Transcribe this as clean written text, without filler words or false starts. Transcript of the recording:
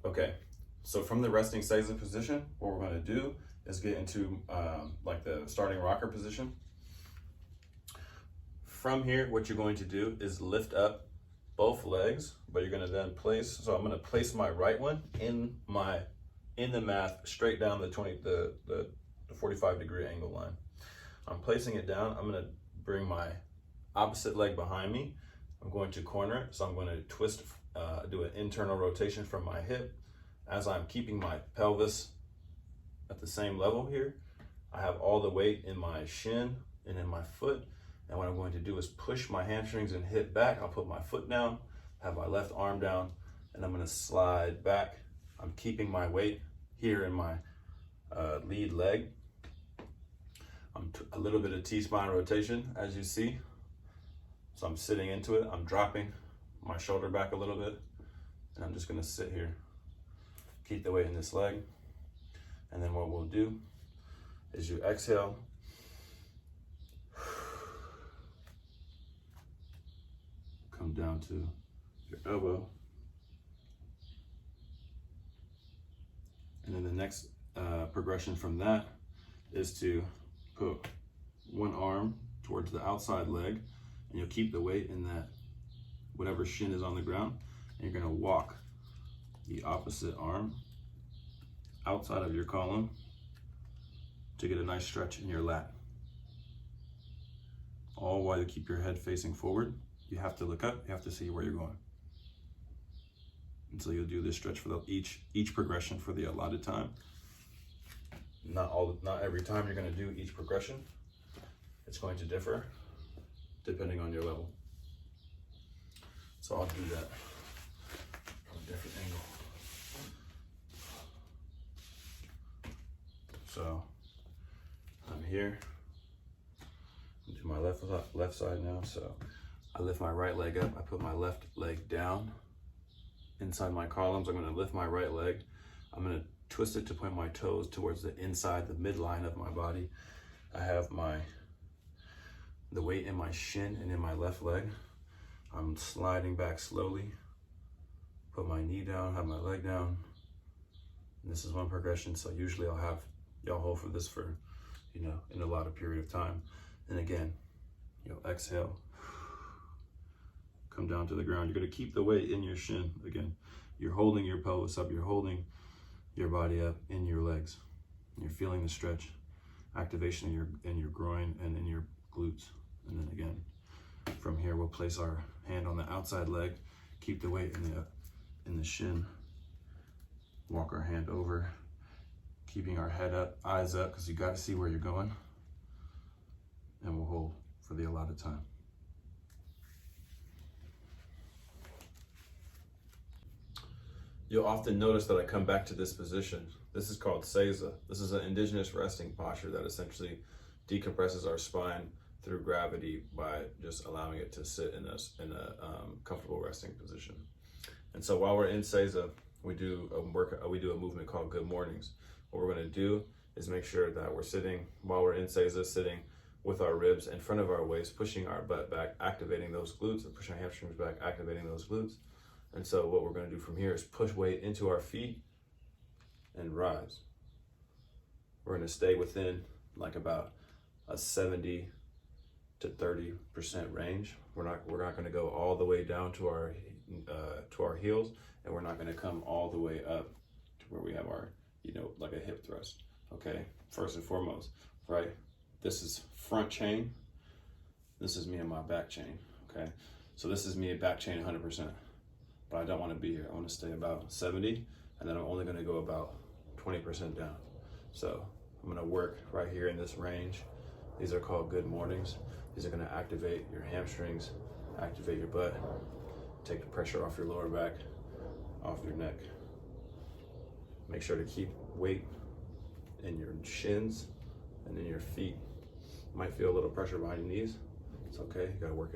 Okay, so from the resting seiza position, what we're going to do is get into like the starting rocker position. From here, what you're going to do is lift up both legs, but you're going to then place, so I'm going to place my right one in the mat straight down the 45-degree angle line. I'm placing it down. I'm going to bring my opposite leg behind me. I'm going to corner it, so I'm going to twist, do an internal rotation from my hip as I'm keeping my pelvis at the same level here. I have all the weight in my shin and in my foot, and what I'm going to do is push my hamstrings and hip back. I'll put my foot down, have my left arm down, and I'm going to slide back. I'm keeping my weight here in my lead leg. A little bit of T-spine rotation, as you see. So I'm sitting into it. I'm dropping my shoulder back a little bit, and I'm just going to sit here. Keep the weight in this leg. And then what we'll do is you exhale. Come down to your elbow. And then the next progression from that is to put one arm towards the outside leg, and you'll keep the weight in that whatever shin is on the ground, and you're going to walk the opposite arm outside of your column to get a nice stretch in your lat. All while you keep your head facing forward. You have to look up, you have to see where you're going. And so you'll do this stretch for each progression for the allotted time. Not every time you're going to do each progression. It's going to differ depending on your level. So I'll do that from a different angle. So I'm here. Do my left side now. So I lift my right leg up. I put my left leg down inside my columns. I'm going to lift my right leg. I'm going to twist it to point my toes towards the inside, the midline of my body. I have the weight in my shin and in my left leg. I'm sliding back slowly. Put my knee down, have my leg down. And this is one progression, so usually I'll have y'all hold for this for, in a lot of period of time. And again, you'll exhale. Come down to the ground. You're going to keep the weight in your shin. Again, you're holding your pelvis up. You're holding your body up in your legs. You're feeling the stretch, activation in your groin and in your glutes. And then again, from here, we'll place our hand on the outside leg. Keep the weight in the shin. Walk our hand over, keeping our head up, eyes up, because you got to see where you're going. And we'll hold for the allotted time. You'll often notice that I come back to this position. This is called seiza. This is an indigenous resting posture that essentially decompresses our spine through gravity by just allowing it to sit in a comfortable resting position. And so while we're in seiza, we do a movement called good mornings. What we're going to do is make sure that we're sitting, while we're in seiza, sitting with our ribs in front of our waist, pushing our butt back, activating those glutes, and pushing our hamstrings back, activating those glutes. And so what we're going to do from here is push weight into our feet and rise. We're going to stay within like about a 70 to 30% range. We're not going to go all the way down to our heels, and we're not going to come all the way up to where we have our, like a hip thrust. Okay, first and foremost, right? This is front chain. This is me and my back chain. Okay, so this is me at back chain 100%. But I don't want to be here. I want to stay about 70, and then I'm only going to go about 20% down. So I'm going to work right here in this range. These are called good mornings. These are going to activate your hamstrings, activate your butt, take the pressure off your lower back, off your neck. Make sure to keep weight in your shins and in your feet. Might feel a little pressure behind your knees. It's okay. You got to work it out.